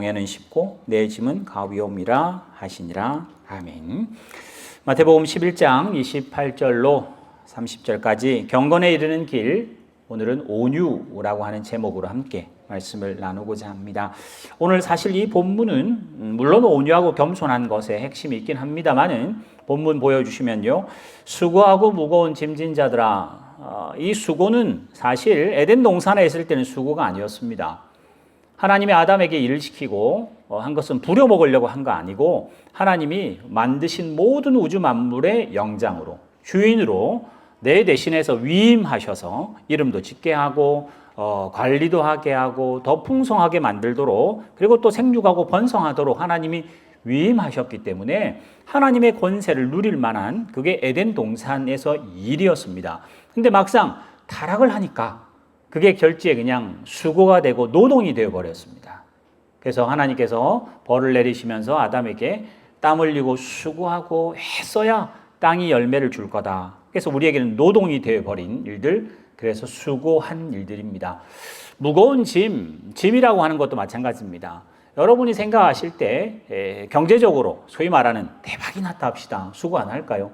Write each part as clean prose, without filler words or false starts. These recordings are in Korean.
멍에는 쉽고 내 짐은 가벼움이라 하시니라. 아멘. 마태복음 11장 28절로 30절까지 경건에 이르는 길, 오늘은 온유라고 하는 제목으로 함께 말씀을 나누고자 합니다. 오늘 사실 이 본문은 물론 온유하고 겸손한 것에 핵심이 있긴 합니다만은 본문 보여주시면요, 수고하고 무거운 짐진 자들아, 이 수고는 사실 에덴 동산에 있을 때는 수고가 아니었습니다. 하나님이 아담에게 일을 시키고 한 것은 부려먹으려고 한 거 아니고 하나님이 만드신 모든 우주 만물의 영장으로, 주인으로 내 대신해서 위임하셔서 이름도 짓게 하고 관리도 하게 하고 더 풍성하게 만들도록, 그리고 또 생육하고 번성하도록 하나님이 위임하셨기 때문에 하나님의 권세를 누릴 만한 그게 에덴 동산에서 일이었습니다. 근데 막상 타락을 하니까 그게 결지에 그냥 수고가 되고 노동이 되어버렸습니다. 그래서 하나님께서 벌을 내리시면서 아담에게 땀 흘리고 수고하고 했어야 땅이 열매를 줄 거다. 그래서 우리에게는 노동이 되어버린 일들, 그래서 수고한 일들입니다. 무거운 짐이라고 하는 것도 마찬가지입니다. 여러분이 생각하실 때 경제적으로 소위 말하는 대박이 났다 합시다. 수고 안 할까요?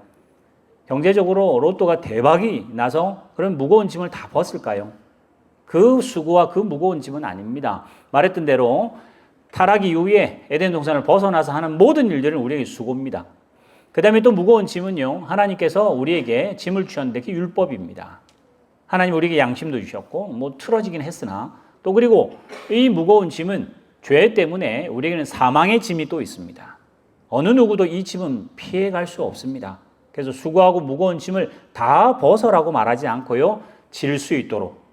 경제적으로 로또가 대박이 나서 그런 무거운 짐을 다 벗을까요? 그 수고와 그 무거운 짐은 아닙니다. 말했던 대로 타락 이후에 에덴 동산을 벗어나서 하는 모든 일들은 우리에게 수고입니다. 그 다음에 또 무거운 짐은요, 하나님께서 우리에게 짐을 주셨는데 그게 율법입니다. 하나님 우리에게 양심도 주셨고 뭐 틀어지긴 했으나, 또 그리고 이 무거운 짐은 죄 때문에 우리에게는 사망의 짐이 또 있습니다. 어느 누구도 이 짐은 피해갈 수 없습니다. 그래서 수고하고 무거운 짐을 다 벗어라고 말하지 않고요, 질 수 있도록,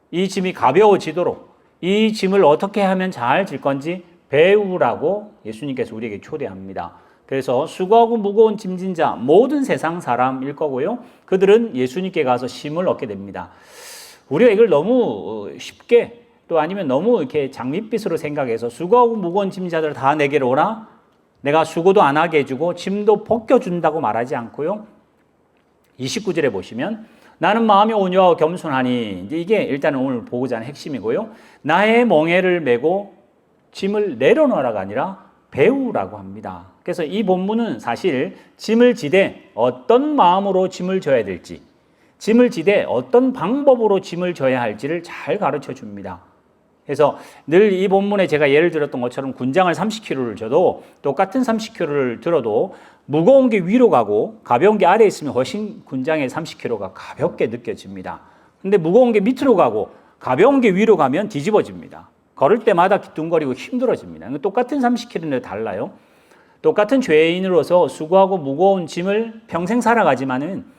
이 짐이 가벼워지도록, 이 짐을 어떻게 하면 잘 질 건지 배우라고 예수님께서 우리에게 초대합니다. 그래서 수고하고 무거운 짐진 자, 모든 세상 사람일 거고요, 그들은 예수님께 가서 쉼을 얻게 됩니다. 우리가 이걸 너무 쉽게, 또 아니면 너무 이렇게 장밋빛으로 생각해서 수고하고 무거운 짐진 자들 다 내게로 오라, 내가 수고도 안 하게 해주고 짐도 벗겨준다고 말하지 않고요, 29절에 보시면 나는 마음이 온유하고 겸손하니, 이제 이게 일단 오늘 보고자 하는 핵심이고요, 나의 멍에를 메고 짐을 내려놓으라가 아니라 배우라고 합니다. 그래서 이 본문은 사실 짐을 지되 어떤 마음으로 짐을 져야 될지, 짐을 지되 어떤 방법으로 짐을 져야 할지를 잘 가르쳐 줍니다. 그래서 늘 이 본문에 제가 예를 들었던 것처럼 군장을 30kg를 져도 똑같은 30kg를 들어도 무거운 게 위로 가고 가벼운 게 아래에 있으면 훨씬 군장의 30kg가 가볍게 느껴집니다. 근데 무거운 게 밑으로 가고 가벼운 게 위로 가면 뒤집어집니다. 걸을 때마다 기둥거리고 힘들어집니다. 똑같은 30kg인데 달라요. 똑같은 죄인으로서 수고하고 무거운 짐을 평생 살아가지만은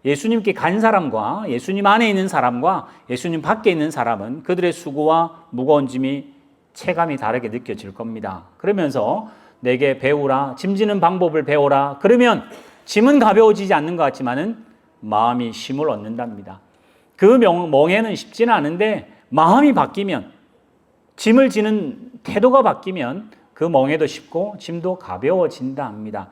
예수님께 간 사람과 예수님 안에 있는 사람과 예수님 밖에 있는 사람은 그들의 수고와 무거운 짐이 체감이 다르게 느껴질 겁니다. 그러면서 내게 배우라, 짐지는 방법을 배워라. 그러면 짐은 가벼워지지 않는 것 같지만은 마음이 쉼을 얻는답니다. 그 멍에는 쉽지는 않은데 마음이 바뀌면, 짐을 지는 태도가 바뀌면 그 멍에도 쉽고 짐도 가벼워진다 합니다.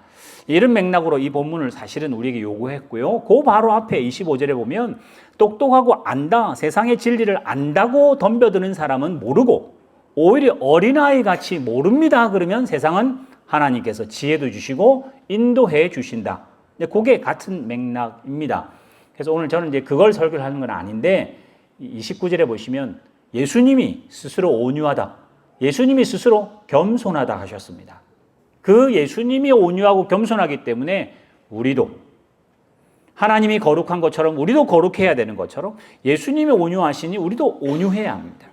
이런 맥락으로 이 본문을 사실은 우리에게 요구했고요. 그 바로 앞에 25절에 보면 똑똑하고 안다, 세상의 진리를 안다고 덤벼드는 사람은 모르고 오히려 어린아이 같이 모릅니다. 그러면 세상은 하나님께서 지혜도 주시고 인도해 주신다. 그게 같은 맥락입니다. 그래서 오늘 저는 이제 그걸 설교를 하는 건 아닌데, 29절에 보시면 예수님이 스스로 온유하다, 예수님이 스스로 겸손하다 하셨습니다. 그 예수님이 온유하고 겸손하기 때문에 우리도 하나님이 거룩한 것처럼 우리도 거룩해야 되는 것처럼 예수님이 온유하시니 우리도 온유해야 합니다.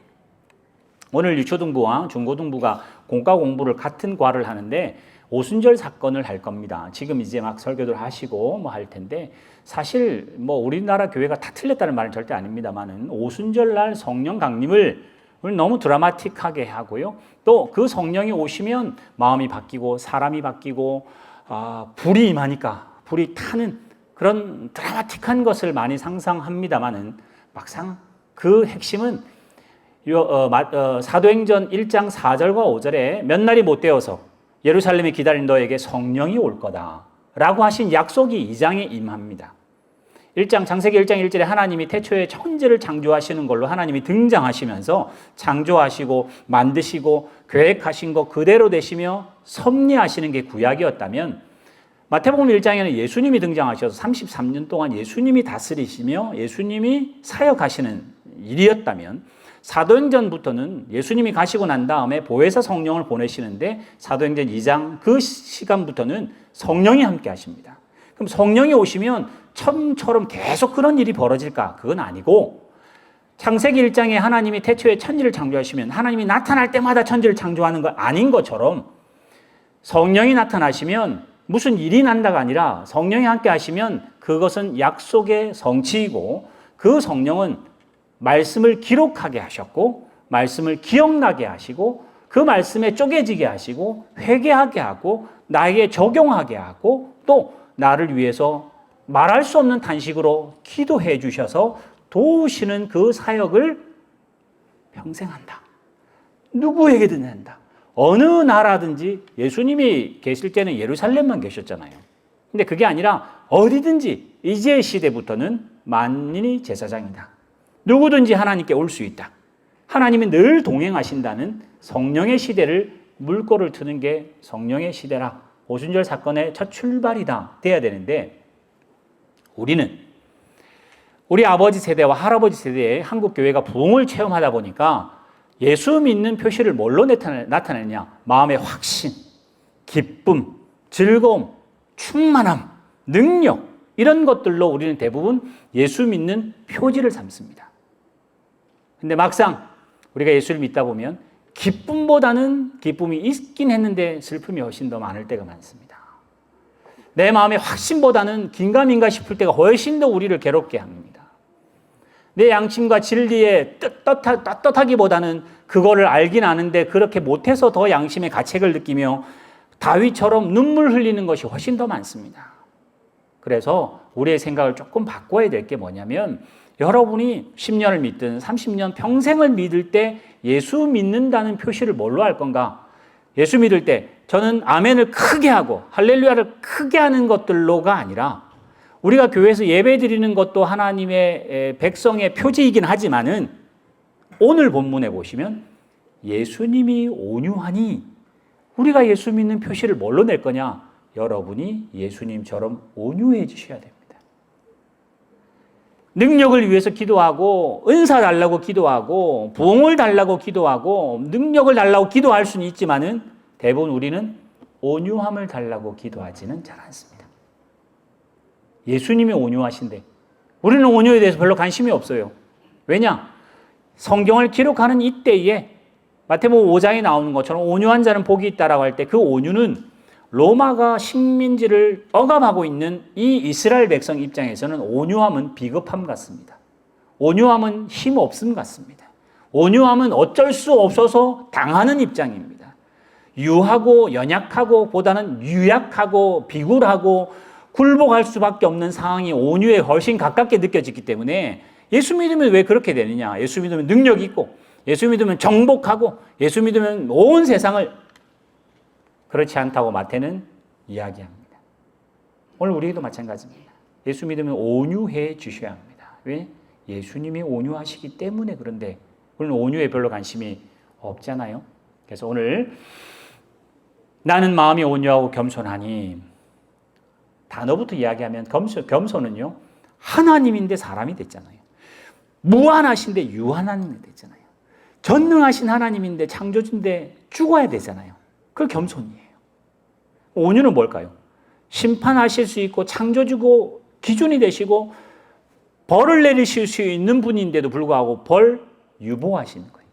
오늘 유초등부와 중고등부가 공과 공부를 같은 과를 하는데 오순절 사건을 할 겁니다. 지금 이제 막 설교들 하시고 뭐 할 텐데, 사실 뭐 우리나라 교회가 다 틀렸다는 말은 절대 아닙니다만은 오순절 날 성령 강림을 너무 드라마틱하게 하고요, 또 그 성령이 오시면 마음이 바뀌고 사람이 바뀌고 불이 임하니까 불이 타는 그런 드라마틱한 것을 많이 상상합니다만은 막상 그 핵심은 사도행전 1장 4절과 5절에 몇 날이 못 되어서 예루살렘에 기다린 너에게 성령이 올 거다 라고 하신 약속이 2장에 임합니다. 1장 창세기 1장 1절에 하나님이 태초에 천지를 창조하시는 걸로 하나님이 등장하시면서 창조하시고 만드시고 계획하신 거 그대로 되시며 섭리하시는 게 구약이었다면 마태복음 1장에는 예수님이 등장하셔서 33년 동안 예수님이 다스리시며 예수님이 사역하시는 일이었다면 사도행전부터는 예수님이 가시고 난 다음에 보혜사 성령을 보내시는데 사도행전 2장 그 시간부터는 성령이 함께 하십니다. 그럼 성령이 오시면 처음처럼 계속 그런 일이 벌어질까? 그건 아니고 창세기 1장에 하나님이 태초에 천지를 창조하시면 하나님이 나타날 때마다 천지를 창조하는 거 아닌 것처럼 성령이 나타나시면 무슨 일이 난다가 아니라 성령이 함께 하시면 그것은 약속의 성취이고 그 성령은 말씀을 기록하게 하셨고 말씀을 기억나게 하시고 그 말씀에 쪼개지게 하시고 회개하게 하고 나에게 적용하게 하고 또 나를 위해서 말할 수 없는 탄식으로 기도해 주셔서 도우시는 그 사역을 평생 한다. 누구에게든 한다. 어느 나라든지 예수님이 계실 때는 예루살렘만 계셨잖아요. 근데 그게 아니라 어디든지 이제 시대부터는 만인이 제사장이다. 누구든지 하나님께 올 수 있다. 하나님이 늘 동행하신다는 성령의 시대를 물꼬를 트는 게 성령의 시대라. 오순절 사건의 첫 출발이다. 돼야 되는데 우리는 우리 아버지 세대와 할아버지 세대의 한국 교회가 부흥을 체험하다 보니까 예수 믿는 표시를 뭘로 나타내느냐? 마음의 확신, 기쁨, 즐거움, 충만함, 능력 이런 것들로 우리는 대부분 예수 믿는 표지를 삼습니다. 근데 막상 우리가 예수를 믿다 보면 기쁨보다는 기쁨이 있긴 했는데 슬픔이 훨씬 더 많을 때가 많습니다. 내 마음의 확신보다는 긴가민가 싶을 때가 훨씬 더 우리를 괴롭게 합니다. 내 양심과 진리에 떳떳하기보다는 그거를 알긴 아는데 그렇게 못해서 더 양심의 가책을 느끼며 다윗처럼 눈물 흘리는 것이 훨씬 더 많습니다. 그래서 우리의 생각을 조금 바꿔야 될 게 뭐냐면 여러분이 10년을 믿든 30년 평생을 믿을 때 예수 믿는다는 표시를 뭘로 할 건가? 예수 믿을 때 저는 아멘을 크게 하고 할렐루야를 크게 하는 것들로가 아니라 우리가 교회에서 예배 드리는 것도 하나님의 백성의 표지이긴 하지만은 오늘 본문에 보시면 예수님이 온유하니 우리가 예수 믿는 표시를 뭘로 낼 거냐? 여러분이 예수님처럼 온유해 주셔야 됩니다. 능력을 위해서 기도하고 은사 달라고 기도하고 부흥을 달라고 기도하고 능력을 달라고 기도할 수는 있지만은 대부분 우리는 온유함을 달라고 기도하지는 잘 않습니다. 예수님이 온유하신데 우리는 온유에 대해서 별로 관심이 없어요. 왜냐? 성경을 기록하는 이때에 마태복음 5장에 나오는 것처럼 온유한 자는 복이 있다라고 할 때 그 온유는 로마가 식민지를 억압하고 있는 이 이스라엘 백성 입장에서는 온유함은 비겁함 같습니다. 온유함은 힘 없음 같습니다. 온유함은 어쩔 수 없어서 당하는 입장입니다. 유하고 연약하고 보다는 유약하고 비굴하고 굴복할 수밖에 없는 상황이 온유에 훨씬 가깝게 느껴지기 때문에 예수 믿으면 왜 그렇게 되느냐? 예수 믿으면 능력이 있고 예수 믿으면 정복하고 예수 믿으면 온 세상을 그렇지 않다고 마태는 이야기합니다. 오늘 우리도 마찬가지입니다. 예수 믿으면 온유해 주셔야 합니다. 왜? 예수님이 온유하시기 때문에 그런데 우리는 온유에 별로 관심이 없잖아요. 그래서 오늘 나는 마음이 온유하고 겸손하니 단어부터 이야기하면 겸손은요 하나님인데 사람이 됐잖아요. 무한하신데 유한하님이 됐잖아요. 전능하신 하나님인데 창조주인데 죽어야 되잖아요. 그걸 겸손이에요. 온유는 뭘까요? 심판하실 수 있고 창조주고 기준이 되시고 벌을 내리실 수 있는 분인데도 불구하고 벌 유보하시는 거예요.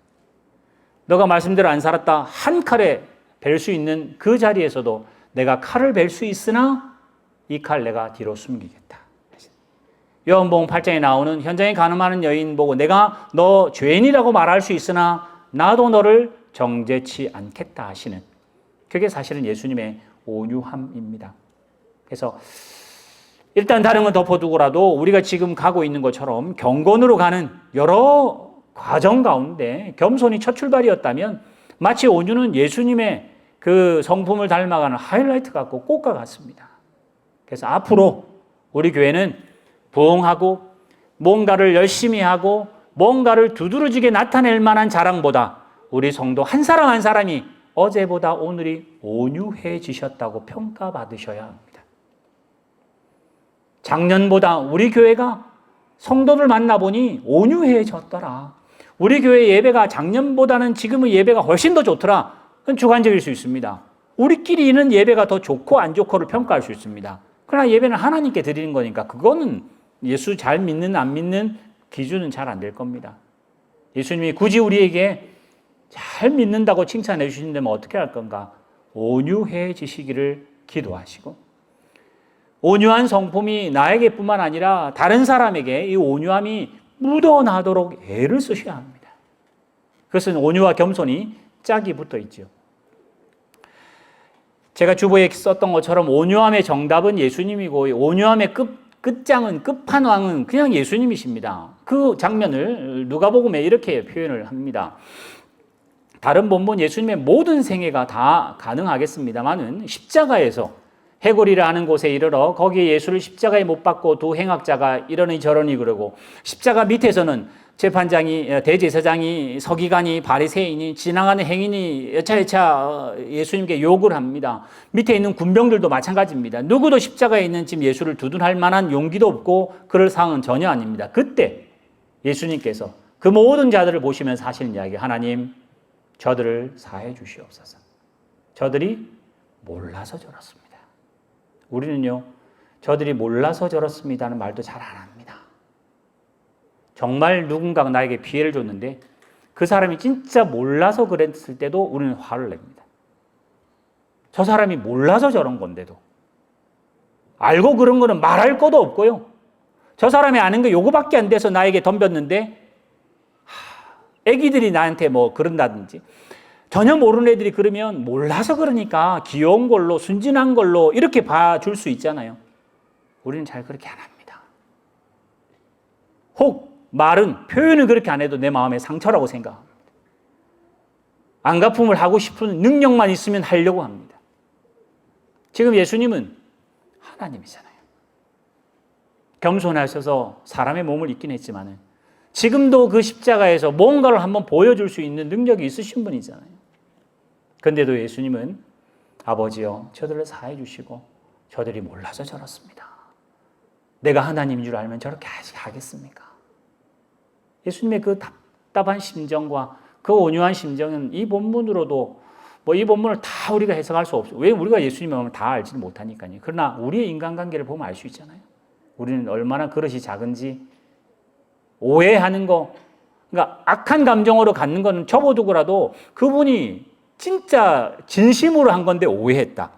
너가 말씀대로 안 살았다 한 칼에 벨 수 있는 그 자리에서도 내가 칼을 벨 수 있으나 이 칼 내가 뒤로 숨기겠다. 요한복음 8장에 나오는 현장에 가늠하는 여인 보고 내가 너 죄인이라고 말할 수 있으나 나도 너를 정죄치 않겠다 하시는 그게 사실은 예수님의 온유함입니다. 그래서 일단 다른 건 덮어두고라도 우리가 지금 가고 있는 것처럼 경건으로 가는 여러 과정 가운데 겸손이 첫 출발이었다면 마치 온유는 예수님의 그 성품을 닮아가는 하이라이트 같고 꽃과 같습니다. 그래서 앞으로 우리 교회는 부응하고 뭔가를 열심히 하고 뭔가를 두드러지게 나타낼 만한 자랑보다 우리 성도 한 사람 한 사람이 어제보다 오늘이 온유해지셨다고 평가받으셔야 합니다. 작년보다 우리 교회가 성도들 만나보니 온유해졌더라. 우리 교회 예배가 작년보다는 지금의 예배가 훨씬 더 좋더라. 그건 주관적일 수 있습니다. 우리끼리는 예배가 더 좋고 안 좋고를 평가할 수 있습니다. 그러나 예배는 하나님께 드리는 거니까 그거는 예수 잘 믿는 안 믿는 기준은 잘 안 될 겁니다. 예수님이 굳이 우리에게 잘 믿는다고 칭찬해 주신다면 어떻게 할 건가? 온유해지시기를 기도하시고 온유한 성품이 나에게뿐만 아니라 다른 사람에게 이 온유함이 묻어나도록 애를 쓰셔야 합니다. 그것은 온유와 겸손이 짝이 붙어 있죠. 제가 주보에 썼던 것처럼 온유함의 정답은 예수님이고 온유함의 끝장은 끝판왕은 그냥 예수님이십니다. 그 장면을 누가복음에 이렇게 표현을 합니다. 다른 본문 예수님의 모든 생애가 다 가능하겠습니다만은 십자가에서 해골이라 하는 곳에 이르러 거기에 예수를 십자가에 못 박고 두 행악자가 이러니 저러니 그러고 십자가 밑에서는 재판장이 대제사장이 서기관이 바리새인이 지나가는 행인이 여차여차 예수님께 욕을 합니다. 밑에 있는 군병들도 마찬가지입니다. 누구도 십자가에 있는 지금 예수를 두둔할 만한 용기도 없고 그럴 상황은 전혀 아닙니다. 그때 예수님께서 그 모든 자들을 보시면서 하시는 이야기, 하나님 저들을 사해 주시옵소서. 저들이 몰라서 저렇습니다. 우리는요, 저들이 몰라서 저렇습니다는 말도 잘 안 합니다. 정말 누군가가 나에게 피해를 줬는데 그 사람이 진짜 몰라서 그랬을 때도 우리는 화를 냅니다. 저 사람이 몰라서 저런 건데도 알고 그런 거는 말할 것도 없고요. 저 사람이 아는 거 요거밖에 안 돼서 나에게 덤볐는데 애기들이 나한테 뭐 그런다든지 전혀 모르는 애들이 그러면 몰라서 그러니까 귀여운 걸로 순진한 걸로 이렇게 봐줄 수 있잖아요. 우리는 잘 그렇게 안 합니다. 혹 말은 표현을 그렇게 안 해도 내 마음의 상처라고 생각합니다. 안갚음을 하고 싶은 능력만 있으면 하려고 합니다. 지금 예수님은 하나님이잖아요. 겸손하셔서 사람의 몸을 입긴 했지만은 지금도 그 십자가에서 뭔가를 한번 보여줄 수 있는 능력이 있으신 분이잖아요. 그런데도 예수님은 아버지여 저들을 사해 주시고 저들이 몰라서 저렇습니다. 내가 하나님인 줄 알면 저렇게 하겠습니까? 예수님의 그 답답한 심정과 그 온유한 심정은 이 본문으로도 이 본문을 다 우리가 해석할 수 없어요. 왜 우리가 예수님의 마음을 다 알지는 못하니까요. 그러나 우리의 인간관계를 보면 알 수 있잖아요. 우리는 얼마나 그릇이 작은지 오해하는 거, 그러니까 악한 감정으로 갖는 거는 접어두고라도 그분이 진짜 진심으로 한 건데 오해했다.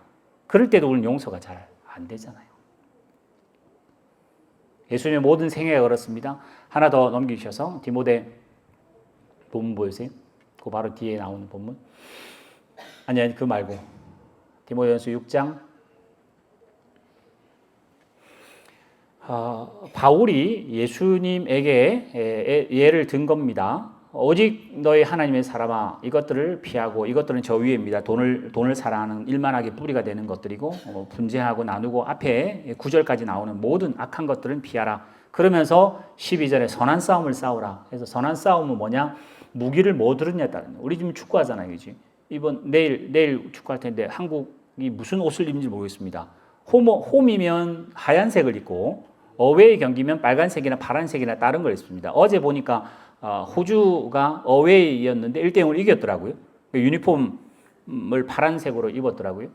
그럴 때도 우리는 용서가 잘 안 되잖아요. 예수님의 모든 생애가 그렇습니다. 하나 더 넘기셔서 디모데 본문 보여주세요. 그 바로 뒤에 나오는 본문. 아니 그 말고 디모데전서 6장. 바울이 예수님에게 예를 든 겁니다. 오직 너희 하나님의 사람아 이것들을 피하고 이것들은 저 위에입니다. 돈을 사랑하는 일만하게 뿌리가 되는 것들이고 분쟁하고 나누고 앞에 9절까지 나오는 모든 악한 것들은 피하라. 그러면서 12절에 선한 싸움을 싸우라. 그래서 선한 싸움은 뭐냐? 무기를 뭐 들었냐에 따른. 우리 지금 축구하잖아요, 그지? 내일 축구할 텐데 한국이 무슨 옷을 입는지 모르겠습니다. 홈이면 하얀색을 입고 어웨이 경기면 빨간색이나 파란색이나 다른 걸 입습니다. 어제 보니까 호주가 어웨이였는데 1대0으로 이겼더라고요. 유니폼을 파란색으로 입었더라고요.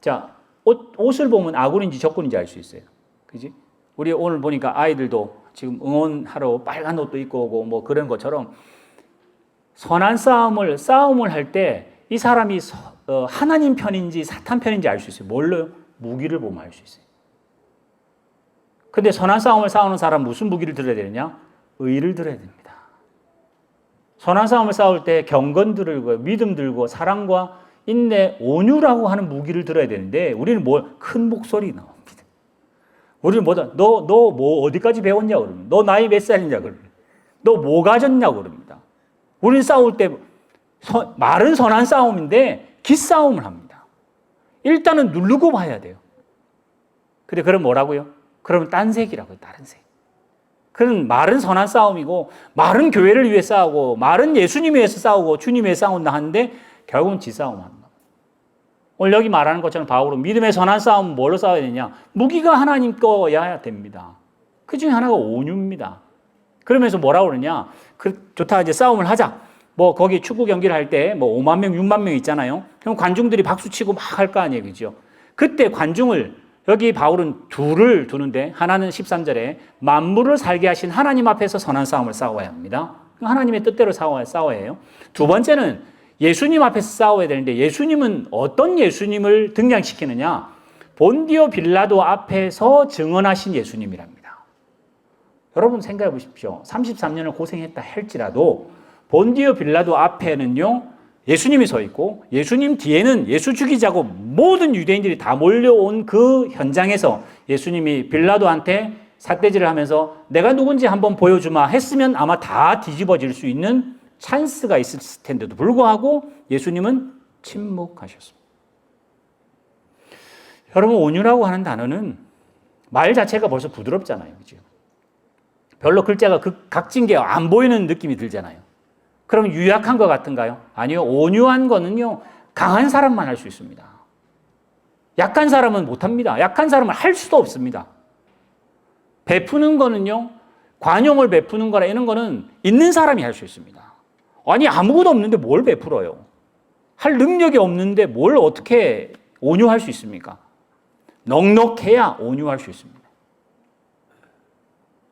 자, 옷을 보면 아군인지 적군인지 알 수 있어요. 그지? 우리 오늘 보니까 아이들도 지금 응원하러 빨간 옷도 입고 오고 뭐 그런 것처럼 선한 싸움을 할 때 이 사람이 하나님 편인지 사탄 편인지 알 수 있어요. 뭘로요? 무기를 보면 알 수 있어요. 근데 선한 싸움을 싸우는 사람 무슨 무기를 들어야 되느냐? 의를 들어야 됩니다. 선한 싸움을 싸울 때 경건 들고 믿음 들고 사랑과 인내, 온유라고 하는 무기를 들어야 되는데 우리는 큰 목소리 나옵니다. 우리는 너 뭐 어디까지 배웠냐 그러면 너 나이 몇 살이냐 그러면 너 뭐 가졌냐 그럽니다. 우리는 싸울 때 말은 선한 싸움인데 기싸움을 합니다. 일단은 누르고 봐야 돼요. 근데 그럼 뭐라고요? 그러면 딴색이라고요. 다른 색. 그런 말은 선한 싸움이고 말은 교회를 위해 싸우고 말은 예수님 위해서 싸우고 주님 위해 싸운다 하는데 결국은 지 싸움하는 거예요. 오늘 여기 말하는 것처럼 바울은 믿음의 선한 싸움은 뭘로 싸워야 되냐? 무기가 하나님 거여야 됩니다. 그 중에 하나가 온유입니다. 그러면서 뭐라고 그러냐? 좋다, 이제 싸움을 하자. 뭐 거기 축구 경기를 할 때 뭐 5만 명, 6만 명 있잖아요. 그럼 관중들이 박수 치고 막 할 거 아니에요. 그죠? 그때 관중을 여기 바울은 둘을 두는데 하나는 13절에 만물을 살게 하신 하나님 앞에서 선한 싸움을 싸워야 합니다. 하나님의 뜻대로 싸워야 해요. 두 번째는 예수님 앞에서 싸워야 되는데 예수님은 어떤 예수님을 등장시키느냐? 본디오 빌라도 앞에서 증언하신 예수님이랍니다. 여러분 생각해 보십시오. 33년을 고생했다 할지라도 본디오 빌라도 앞에는요 예수님이 서 있고 예수님 뒤에는 예수 죽이자고 모든 유대인들이 다 몰려온 그 현장에서 예수님이 빌라도한테 삿대질을 하면서 내가 누군지 한번 보여주마 했으면 아마 다 뒤집어질 수 있는 찬스가 있을 텐데도 불구하고 예수님은 침묵하셨습니다. 여러분 온유라고 하는 단어는 말 자체가 벌써 부드럽잖아요. 그죠? 별로 글자가 각진 게 안 보이는 느낌이 들잖아요. 그럼 유약한 것 같은가요? 아니요. 온유한 거는요. 강한 사람만 할 수 있습니다. 약한 사람은 못합니다. 약한 사람은 할 수도 없습니다. 베푸는 거는요. 관용을 베푸는 거나 이런 거는 있는 사람이 할 수 있습니다. 아니 아무것도 없는데 뭘 베풀어요? 할 능력이 없는데 뭘 어떻게 온유할 수 있습니까? 넉넉해야 온유할 수 있습니다.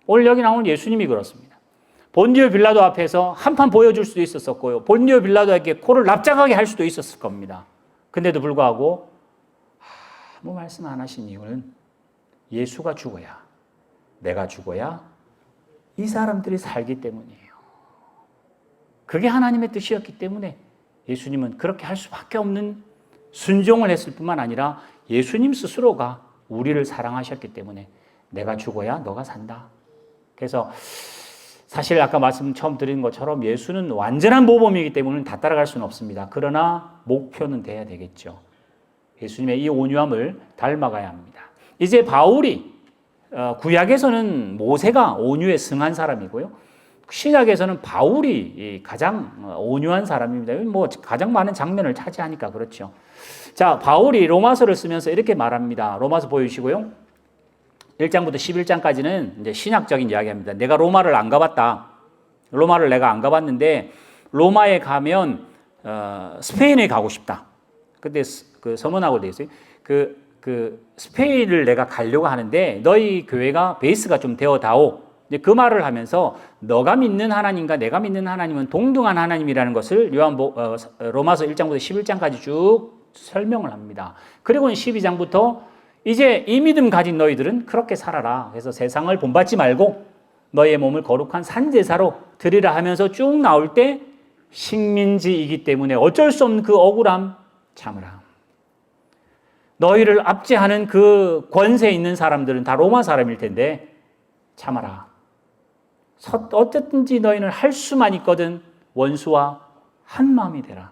오늘 여기 나오는 예수님이 그렇습니다. 본디오 빌라도 앞에서 한판 보여줄 수도 있었었고요. 본디오 빌라도에게 코를 납작하게 할 수도 있었을 겁니다. 근데도 불구하고 아무 말씀 안 하신 이유는 예수가 죽어야 내가 죽어야 이 사람들이 살기 때문이에요. 그게 하나님의 뜻이었기 때문에 예수님은 그렇게 할 수밖에 없는 순종을 했을 뿐만 아니라 예수님 스스로가 우리를 사랑하셨기 때문에 내가 죽어야 너가 산다. 그래서 사실 아까 말씀 처음 드린 것처럼 예수는 완전한 모범이기 때문에 다 따라갈 수는 없습니다. 그러나 목표는 돼야 되겠죠. 예수님의 이 온유함을 닮아가야 합니다. 이제 바울이 구약에서는 모세가 온유에 승한 사람이고요. 신약에서는 바울이 가장 온유한 사람입니다. 뭐 가장 많은 장면을 차지하니까 그렇죠. 자, 바울이 로마서를 쓰면서 이렇게 말합니다. 로마서 보여주시고요. 1장부터 11장까지는 이제 신약적인 이야기입니다. 내가 로마를 안 가봤다. 로마를 내가 안 가봤는데 로마에 가면 스페인에 가고 싶다. 그때 그 서문하고 돼 있어요. 그 스페인을 내가 가려고 하는데 너희 교회가 베이스가 좀 되어다오. 이제 그 말을 하면서 너가 믿는 하나님과 내가 믿는 하나님은 동등한 하나님이라는 것을 로마서 1장부터 11장까지 쭉 설명을 합니다. 그리고 12장부터 이제 이 믿음 가진 너희들은 그렇게 살아라. 그래서 세상을 본받지 말고 너희의 몸을 거룩한 산제사로 드리라 하면서 쭉 나올 때 식민지이기 때문에 어쩔 수 없는 그 억울함 참으라. 너희를 압제하는 그 권세 있는 사람들은 다 로마 사람일 텐데 참아라. 어쨌든지 너희는 할 수만 있거든 원수와 한 마음이 되라.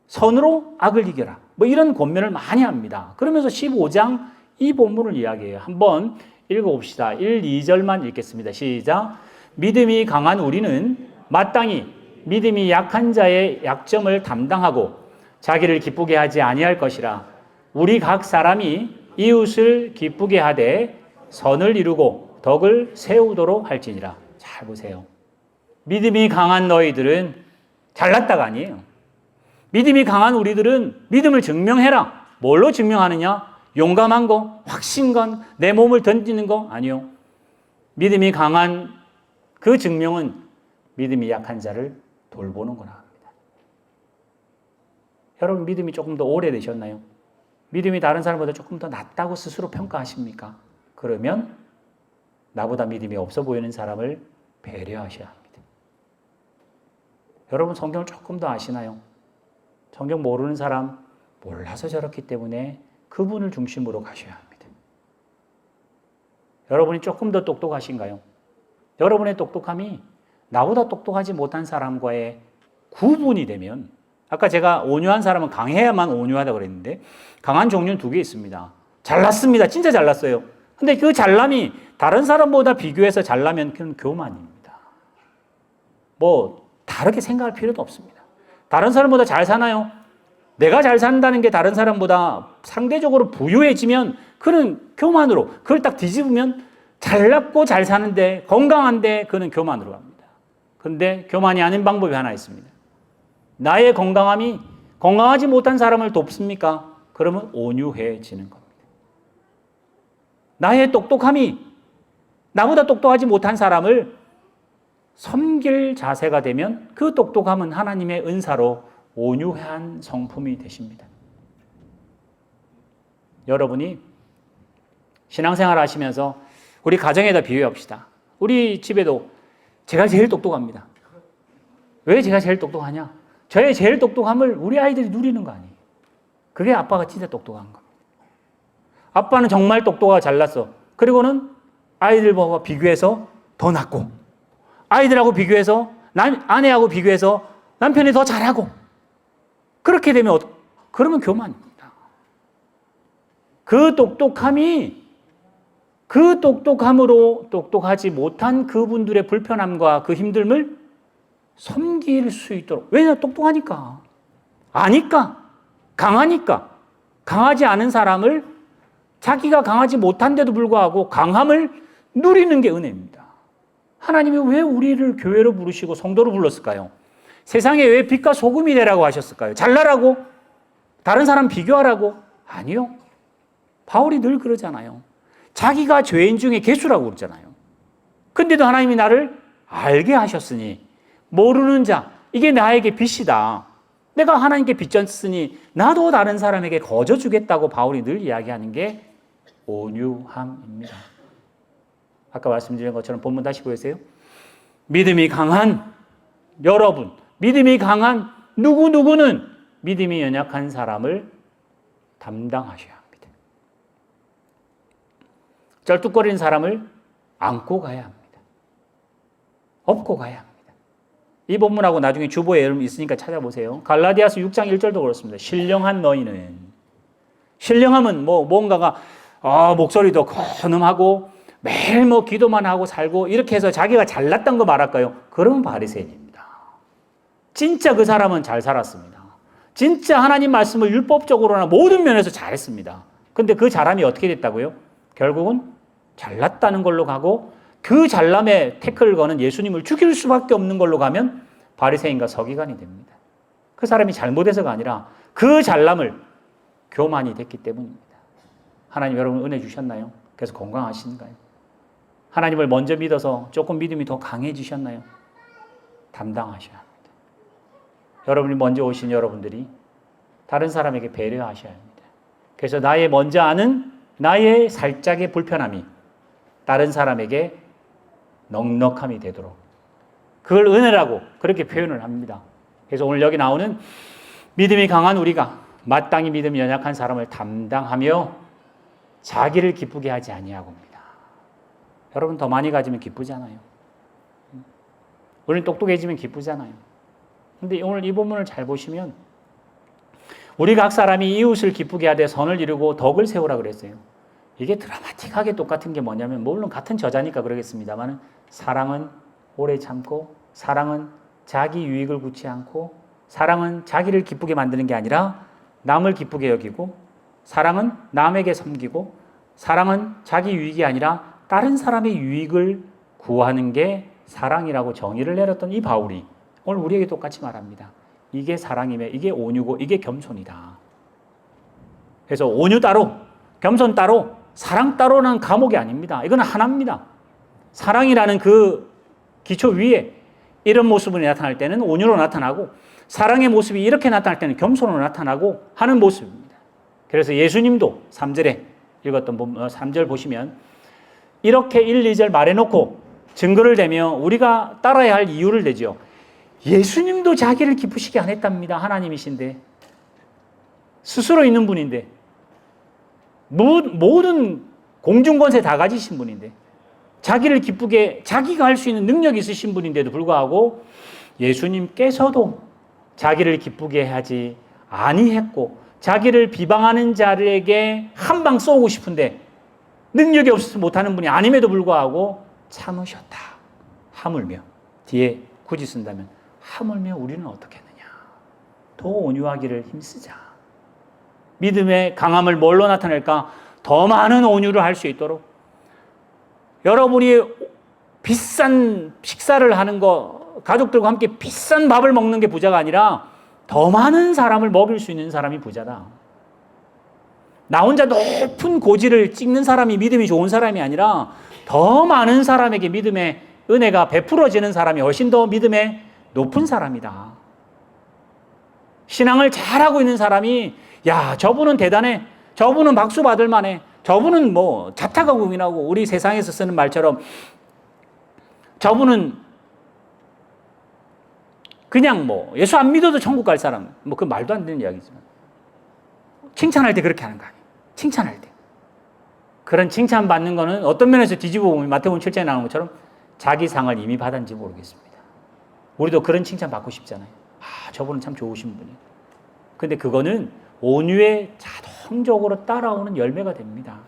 선으로 악을 이겨라. 뭐 이런 권면을 많이 합니다. 그러면서 15장 이 본문을 이야기해요. 한번 읽어봅시다. 1, 2절만 읽겠습니다. 시작. 믿음이 강한 우리는 마땅히 믿음이 약한 자의 약점을 담당하고 자기를 기쁘게 하지 아니할 것이라. 우리 각 사람이 이웃을 기쁘게 하되 선을 이루고 덕을 세우도록 할지니라. 잘 보세요. 믿음이 강한 너희들은 잘났다가 아니에요. 믿음이 강한 우리들은 믿음을 증명해라. 뭘로 증명하느냐? 용감한 거, 확신건, 내 몸을 던지는 거? 아니요. 믿음이 강한 그 증명은 믿음이 약한 자를 돌보는 거라 합니다. 여러분 믿음이 조금 더 오래되셨나요? 믿음이 다른 사람보다 조금 더 낫다고 스스로 평가하십니까? 그러면 나보다 믿음이 없어 보이는 사람을 배려하셔야 합니다. 여러분 성경을 조금 더 아시나요? 성경 모르는 사람 몰라서 저렇기 때문에 그분을 중심으로 가셔야 합니다. 여러분이 조금 더 똑똑하신가요? 여러분의 똑똑함이 나보다 똑똑하지 못한 사람과의 구분이 되면 아까 제가 온유한 사람은 강해야만 온유하다고 그랬는데 강한 종류는 두 개 있습니다. 잘났습니다. 진짜 잘났어요. 근데 그 잘남이 다른 사람보다 비교해서 잘나면 그건 교만입니다. 뭐 다르게 생각할 필요도 없습니다. 다른 사람보다 잘 사나요? 내가 잘 산다는 게 다른 사람보다 상대적으로 부유해지면 그는 교만으로, 그걸 딱 뒤집으면 잘났고 잘 사는데 건강한데 그는 교만으로 갑니다. 그런데 교만이 아닌 방법이 하나 있습니다. 나의 건강함이 건강하지 못한 사람을 돕습니까? 그러면 온유해지는 겁니다. 나의 똑똑함이 나보다 똑똑하지 못한 사람을 섬길 자세가 되면 그 똑똑함은 하나님의 은사로 온유한 성품이 되십니다. 여러분이 신앙생활 하시면서 우리 가정에다 비유해 봅시다. 우리 집에도 제가 제일 똑똑합니다. 왜 제가 제일 똑똑하냐? 저의 제일 똑똑함을 우리 아이들이 누리는 거 아니에요. 그게 아빠가 진짜 똑똑한 겁니다. 아빠는 정말 똑똑하고 잘났어. 그리고는 아이들과 비교해서 더 낫고, 아이들하고 비교해서, 아내하고 비교해서 남편이 더 잘하고, 그렇게 되면 그러면 교만입니다. 그 똑똑함으로 똑똑하지 못한 그분들의 불편함과 그 힘듦을 섬길 수 있도록. 왜냐? 똑똑하니까. 아니까. 강하니까. 강하지 않은 사람을 자기가 강하지 못한데도 불구하고 강함을 누리는 게 은혜입니다. 하나님이 왜 우리를 교회로 부르시고 성도로 불렀을까요? 세상에 왜 빛과 소금이 되라고 하셨을까요? 잘나라고? 다른 사람 비교하라고? 아니요. 바울이 늘 그러잖아요. 자기가 죄인 중에 개수라고 그러잖아요. 근데도 하나님이 나를 알게 하셨으니 모르는 자, 이게 나에게 빛이다. 내가 하나님께 빚졌으니 나도 다른 사람에게 거저 주겠다고 바울이 늘 이야기하는 게 온유함입니다. 아까 말씀드린 것처럼 본문 다시 보세요. 믿음이 강한 여러분, 믿음이 강한 누구누구는 믿음이 연약한 사람을 담당하셔야 합니다. 쩔뚝거리는 사람을 안고 가야 합니다. 업고 가야 합니다. 이 본문하고 나중에 주보에 있으니까 찾아보세요. 갈라디아서 6장 1절도 그렇습니다. 신령한 너희는. 신령함은 뭔가가 목소리도 거늠하고 매일 기도만 하고 살고 이렇게 해서 자기가 잘났던 거 말할까요? 그러면 바리새인입니다. 진짜 그 사람은 잘 살았습니다. 진짜 하나님 말씀을 율법적으로나 모든 면에서 잘했습니다. 근데 그 잘함이 어떻게 됐다고요? 결국은 잘났다는 걸로 가고 그 잘남에 태클을 거는 예수님을 죽일 수밖에 없는 걸로 가면 바리새인과 서기관이 됩니다. 그 사람이 잘못해서가 아니라 그 잘남을 교만이 됐기 때문입니다. 하나님 여러분 은혜 주셨나요? 그래서 건강하신가요? 하나님을 먼저 믿어서 조금 믿음이 더 강해지셨나요? 담당하셔야 합니다. 여러분이 먼저 오신 여러분들이 다른 사람에게 배려하셔야 합니다. 그래서 나의 먼저 아는 나의 살짝의 불편함이 다른 사람에게 넉넉함이 되도록 그걸 은혜라고 그렇게 표현을 합니다. 그래서 오늘 여기 나오는 믿음이 강한 우리가 마땅히 믿음이 연약한 사람을 담당하며 자기를 기쁘게 하지 아니하고입니다. 여러분 더 많이 가지면 기쁘잖아요. 우리는 똑똑해지면 기쁘잖아요. 근데 오늘 이 본문을 잘 보시면 우리 각 사람이 이웃을 기쁘게 하되 선을 이루고 덕을 세우라 그랬어요. 이게 드라마틱하게 똑같은 게 뭐냐면 물론 같은 저자니까 그러겠습니다만 사랑은 오래 참고 사랑은 자기 유익을 굳지 않고 사랑은 자기를 기쁘게 만드는 게 아니라 남을 기쁘게 여기고 사랑은 남에게 섬기고 사랑은 자기 유익이 아니라 다른 사람의 유익을 구하는 게 사랑이라고 정의를 내렸던 이 바울이 오늘 우리에게 똑같이 말합니다. 이게 사랑이며 이게 온유고 이게 겸손이다. 그래서 온유 따로 겸손 따로 사랑 따로는 과목이 아닙니다. 이건 하나입니다. 사랑이라는 그 기초 위에 이런 모습이 나타날 때는 온유로 나타나고 사랑의 모습이 이렇게 나타날 때는 겸손으로 나타나고 하는 모습입니다. 그래서 예수님도 3절에 읽었던 3절 보시면 이렇게 1, 2절 말해놓고 증거를 대며 우리가 따라야 할 이유를 대죠. 예수님도 자기를 기쁘시게 안 했답니다. 하나님이신데 스스로 있는 분인데 모든 공중권세 다 가지신 분인데 자기를 기쁘게 자기가 할 수 있는 능력이 있으신 분인데도 불구하고 예수님께서도 자기를 기쁘게 하지 아니했고 자기를 비방하는 자들에게 한 방 쏘고 싶은데 능력이 없어서 못하는 분이 아님에도 불구하고 참으셨다. 하물며, 뒤에 굳이 쓴다면 하물며 우리는 어떻게 했느냐. 더 온유하기를 힘쓰자. 믿음의 강함을 뭘로 나타낼까? 더 많은 온유를 할 수 있도록. 여러분이 비싼 식사를 하는 거, 가족들과 함께 비싼 밥을 먹는 게 부자가 아니라 더 많은 사람을 먹일 수 있는 사람이 부자다. 나 혼자 높은 고지를 찍는 사람이 믿음이 좋은 사람이 아니라 더 많은 사람에게 믿음의 은혜가 베풀어지는 사람이 훨씬 더 믿음의 높은 사람이다. 신앙을 잘하고 있는 사람이 야, 저분은 대단해. 저분은 박수 받을 만해. 저분은 뭐 자타가 공인하고 우리 세상에서 쓰는 말처럼 저분은 그냥 뭐 예수 안 믿어도 천국 갈 사람. 뭐 그 말도 안 되는 이야기지만 칭찬할 때 그렇게 하는 거 아니에요. 칭찬할 때. 그런 칭찬받는 거는 어떤 면에서 뒤집어 보면 마태복음 7장에 나오는 것처럼 자기 상을 이미 받았는지 모르겠습니다. 우리도 그런 칭찬 받고 싶잖아요. 아, 저분은 참 좋으신 분이에요. 근데 그거는 온유에 자동적으로 따라오는 열매가 됩니다.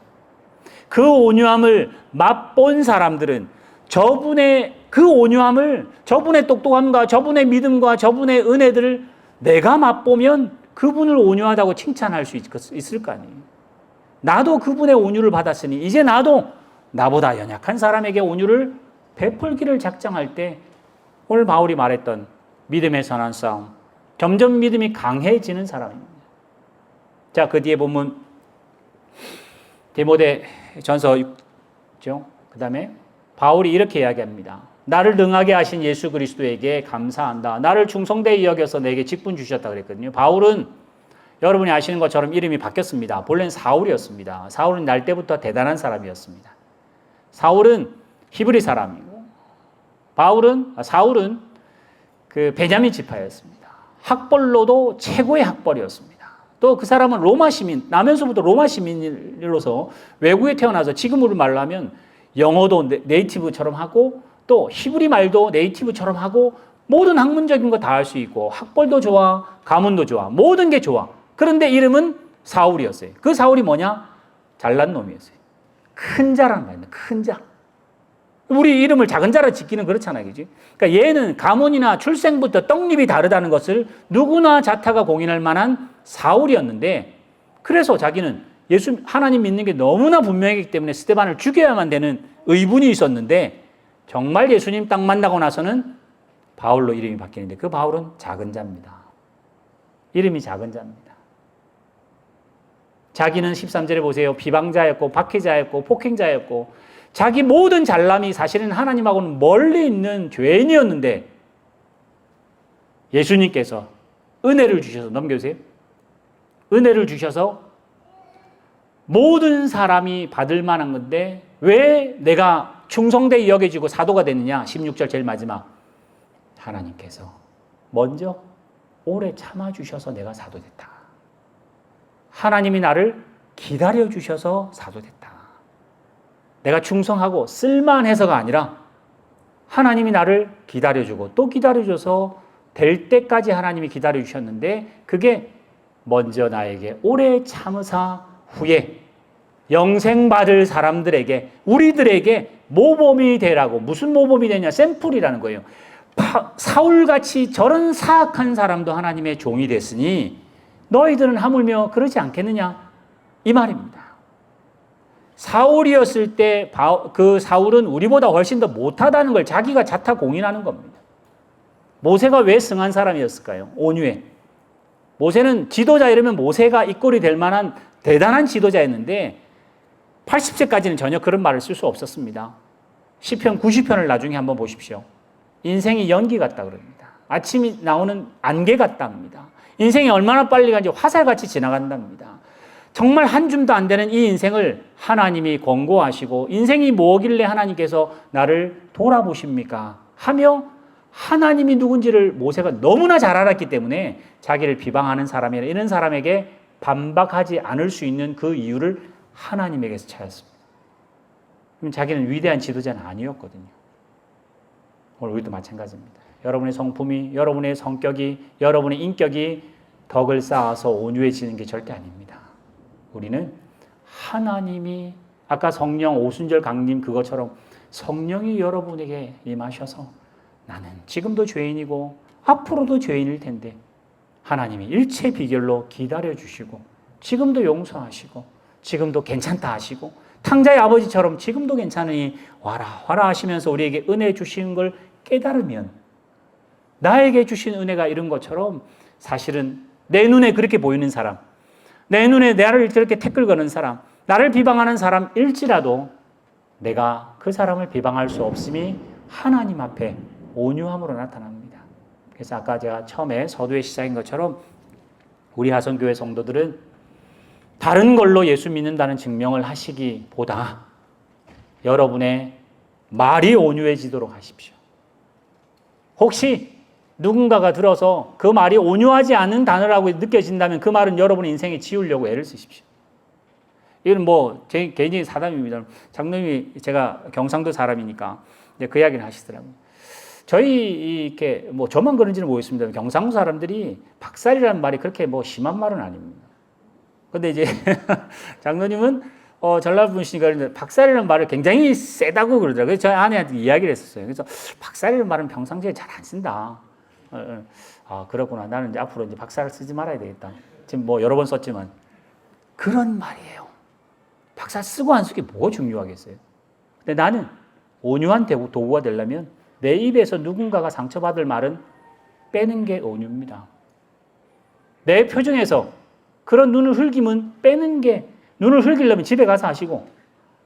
그 온유함을 맛본 사람들은 저분의 그 온유함을, 저분의 똑똑함과 저분의 믿음과 저분의 은혜들을 내가 맛보면 그분을 온유하다고 칭찬할 수 있을 거 아니에요. 나도 그분의 온유를 받았으니 이제 나도 나보다 연약한 사람에게 온유를 베풀기를 작정할 때 오늘 바울이 말했던 믿음의 선한 싸움, 점점 믿음이 강해지는 사람입니다. 자, 그 뒤에 보면 디모데전서 6죠. 그 다음에 바울이 이렇게 이야기합니다. 나를 능하게 하신 예수 그리스도에게 감사한다. 나를 충성되이 여겨서 내게 직분 주셨다 그랬거든요. 바울은 여러분이 아시는 것처럼 이름이 바뀌었습니다. 본래는 사울이었습니다. 사울은 날 때부터 대단한 사람이었습니다. 사울은 히브리 사람이고 사울은 그 베냐민 지파였습니다. 학벌로도 최고의 학벌이었습니다. 또 그 사람은 로마 시민, 나면서부터 로마 시민으로서 외국에 태어나서 지금으로 말하면 영어도 네이티브처럼 하고 또 히브리 말도 네이티브처럼 하고 모든 학문적인 거 다 할 수 있고 학벌도 좋아, 가문도 좋아, 모든 게 좋아. 그런데 이름은 사울이었어요. 그 사울이 뭐냐? 잘난 놈이었어요. 큰 자라는 말입니다. 큰 자. 우리 이름을 작은 자로 짓기는 그렇잖아요. 그지? 그러니까 얘는 가문이나 출생부터 떡잎이 다르다는 것을 누구나 자타가 공인할 만한 사울이었는데, 그래서 자기는 하나님 믿는 게 너무나 분명했기 때문에 스데반을 죽여야만 되는 의분이 있었는데, 정말 예수님 딱 만나고 나서는 바울로 이름이 바뀌는데, 그 바울은 작은 자입니다. 이름이 작은 자입니다. 자기는 13절에 보세요. 비방자였고 박해자였고 폭행자였고 자기 모든 잘남이 사실은 하나님하고는 멀리 있는 죄인이었는데 예수님께서 은혜를 주셔서, 넘겨주세요. 은혜를 주셔서 모든 사람이 받을 만한 건데 왜 내가 충성되이 여겨지고 사도가 됐느냐? 16절 제일 마지막. 하나님께서 먼저 오래 참아주셔서 내가 사도됐다. 하나님이 나를 기다려주셔서 사도됐다. 내가 충성하고 쓸만해서가 아니라 하나님이 나를 기다려주고 또 기다려줘서 될 때까지 하나님이 기다려주셨는데, 그게 먼저 나에게 오래 참으사 후에 영생받을 사람들에게, 우리들에게 모범이 되라고. 무슨 모범이 되냐? 샘플이라는 거예요. 사울같이 저런 사악한 사람도 하나님의 종이 됐으니 너희들은 하물며 그러지 않겠느냐? 이 말입니다. 사울이었을 때 그 사울은 우리보다 훨씬 더 못하다는 걸 자기가 자타 공인하는 겁니다. 모세가 왜 승한 사람이었을까요? 온유해. 모세는 지도자 이러면 모세가 이꼴이 될 만한 대단한 지도자였는데 80세까지는 전혀 그런 말을 쓸 수 없었습니다. 시편 90편을 나중에 한번 보십시오. 인생이 연기 같다 그럽니다. 아침이 나오는 안개 같다 합니다. 인생이 얼마나 빨리 간지 화살같이 지나간답니다. 정말 한 줌도 안 되는 이 인생을 하나님이 권고하시고 인생이 뭐길래 하나님께서 나를 돌아보십니까? 하며 하나님이 누군지를 모세가 너무나 잘 알았기 때문에 자기를 비방하는 사람이나 이런 사람에게 반박하지 않을 수 있는 그 이유를 하나님에게서 찾았습니다. 그럼 자기는 위대한 지도자는 아니었거든요. 오늘 우리도 마찬가지입니다. 여러분의 성품이, 여러분의 성격이, 여러분의 인격이 덕을 쌓아서 온유해지는 게 절대 아닙니다. 우리는 하나님이 아까 성령 오순절 강림 그것처럼 성령이 여러분에게 임하셔서 나는 지금도 죄인이고 앞으로도 죄인일 텐데 하나님이 일체 비결로 기다려주시고 지금도 용서하시고 지금도 괜찮다 하시고 탕자의 아버지처럼 지금도 괜찮으니 와라 와라 하시면서 우리에게 은혜 주시는 걸 깨달으면 나에게 주신 은혜가 이런 것처럼 사실은 내 눈에 그렇게 보이는 사람, 내 눈에 나를 저렇게 태클 거는 사람, 나를 비방하는 사람일지라도 내가 그 사람을 비방할 수 없음이 하나님 앞에 온유함으로 나타납니다. 그래서 아까 제가 처음에 서두에 시작인 것처럼 우리 하성교회 성도들은 다른 걸로 예수 믿는다는 증명을 하시기보다 여러분의 말이 온유해지도록 하십시오. 혹시 누군가가 들어서 그 말이 온유하지 않은 단어라고 느껴진다면 그 말은 여러분의 인생에 지우려고 애를 쓰십시오. 이건 뭐 제 개인적인 사담입니다. 장로님이 제가 경상도 사람이니까 이제 그 이야기를 하시더라고요. 저희 이렇게 뭐 저만 그런지는 모르겠습니다. 경상도 사람들이 박살이라는 말이 그렇게 뭐 심한 말은 아닙니다. 근데 이제 장로님은 전라도 분이시니까 박살이라는 말을 굉장히 세다고 그러더라고요. 그래서 저희 아내한테 이야기를 했었어요. 그래서 박살이라는 말은 평상시에 잘 안 쓴다. 아, 그렇구나. 나는 이제 앞으로 이제 박살을 쓰지 말아야 되겠다. 지금 뭐 여러 번 썼지만 그런 말이에요. 박살 쓰고 안 쓰기 뭐가 중요하겠어요. 근데 나는 온유한 도구가 되려면 내 입에서 누군가가 상처받을 말은 빼는 게 온유입니다. 내 표정에서 그런 눈을 흘기면 빼는 게, 눈을 흘기려면 집에 가서 하시고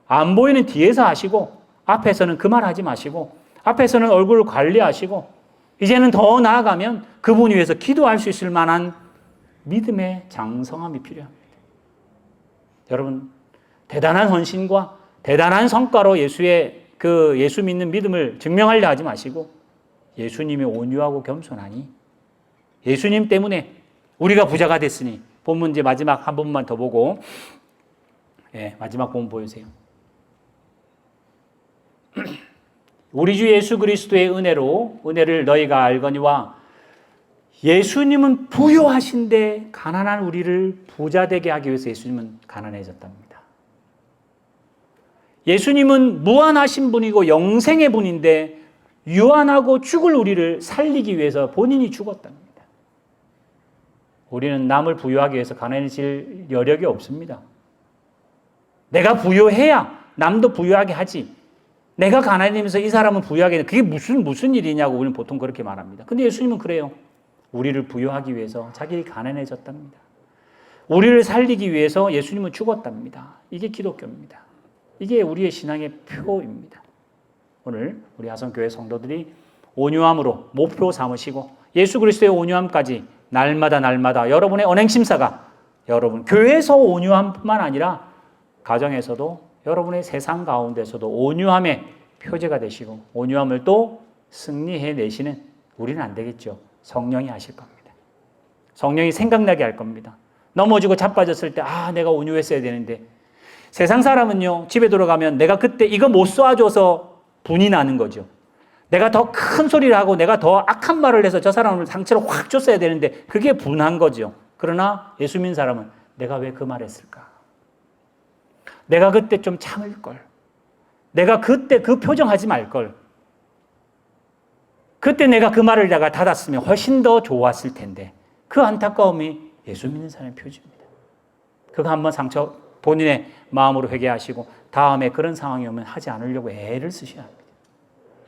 안 보이는 뒤에서 하시고 앞에서는 그 말 하지 마시고 앞에서는 얼굴을 관리하시고 이제는 더 나아가면 그분 위해서 기도할 수 있을 만한 믿음의 장성함이 필요합니다. 여러분, 대단한 헌신과 대단한 성과로 예수 믿는 믿음을 증명하려 하지 마시고 예수님이 온유하고 겸손하니 예수님 때문에 우리가 부자가 됐으니 본문 이제 마지막 한 번만 더 보고 마지막 본문 보여주세요. 우리 주 예수 그리스도의 은혜를 너희가 알거니와 예수님은 부유하신데 가난한 우리를 부자 되게 하기 위해서 예수님은 가난해졌답니다. 예수님은 무한하신 분이고 영생의 분인데 유한하고 죽을 우리를 살리기 위해서 본인이 죽었답니다. 우리는 남을 부유하기 위해서 가난해질 여력이 없습니다. 내가 부유해야 남도 부유하게 하지. 내가 가난해지면서 이 사람은 부유하게 그게 무슨 일이냐고 우리는 보통 그렇게 말합니다. 근데 예수님은 그래요. 우리를 부유하기 위해서 자기 가난해졌답니다. 우리를 살리기 위해서 예수님은 죽었답니다. 이게 기독교입니다. 이게 우리의 신앙의 표입니다. 오늘 우리 하성교회 성도들이 온유함으로 목표 삼으시고 예수 그리스도의 온유함까지 날마다 여러분의 언행심사가 여러분 교회에서 온유함뿐만 아니라 가정에서도 여러분의 세상 가운데서도 온유함의 표제가 되시고 온유함을 또 승리해 내시는 우리는 안 되겠죠. 성령이 하실 겁니다. 성령이 생각나게 할 겁니다. 넘어지고 자빠졌을 때 내가 온유했어야 되는데 세상 사람은요 집에 들어가면 내가 그때 이거 못 쏘아줘서 분이 나는 거죠. 내가 더 큰 소리를 하고 내가 더 악한 말을 해서 저 사람을 상처를 확 줬어야 되는데 그게 분한 거죠. 그러나 예수 믿는 사람은 내가 왜 그 말 했을까? 내가 그때 좀 참을 걸. 내가 그때 그 표정하지 말 걸. 그때 내가 그 말을 내가 닫았으면 훨씬 더 좋았을 텐데 그 안타까움이 예수 믿는 사람의 표지입니다. 그거 한번 상처 본인의 마음으로 회개하시고 다음에 그런 상황이 오면 하지 않으려고 애를 쓰셔야 합니다.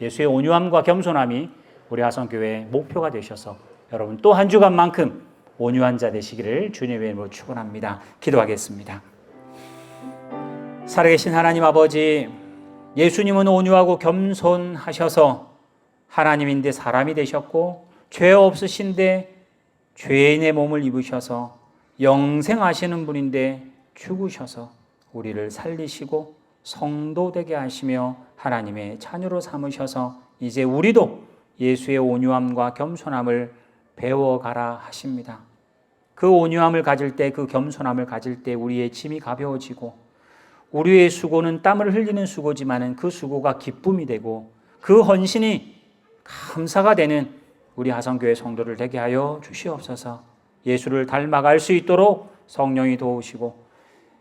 예수의 온유함과 겸손함이 우리 하성교회의 목표가 되셔서 여러분 또 한 주간만큼 온유한 자 되시기를 주님의 이름으로 축원합니다. 기도하겠습니다. 살아계신 하나님 아버지, 예수님은 온유하고 겸손하셔서 하나님인데 사람이 되셨고 죄 없으신데 죄인의 몸을 입으셔서 영생하시는 분인데 죽으셔서 우리를 살리시고 성도 되게 하시며 하나님의 자녀로 삼으셔서 이제 우리도 예수의 온유함과 겸손함을 배워가라 하십니다. 그 온유함을 가질 때, 그 겸손함을 가질 때 우리의 짐이 가벼워지고 우리의 수고는 땀을 흘리는 수고지만은 그 수고가 기쁨이 되고 그 헌신이 감사가 되는 우리 하성교회 성도를 되게 하여 주시옵소서. 예수를 닮아갈 수 있도록 성령이 도우시고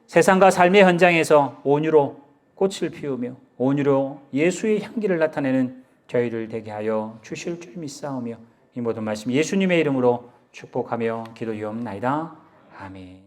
세상과 삶의 현장에서 온유로 꽃을 피우며 온유로 예수의 향기를 나타내는 저희를 되게 하여 주실 줄 믿사오며 이 모든 말씀 예수님의 이름으로 축복하며 기도하옵나이다. 아멘.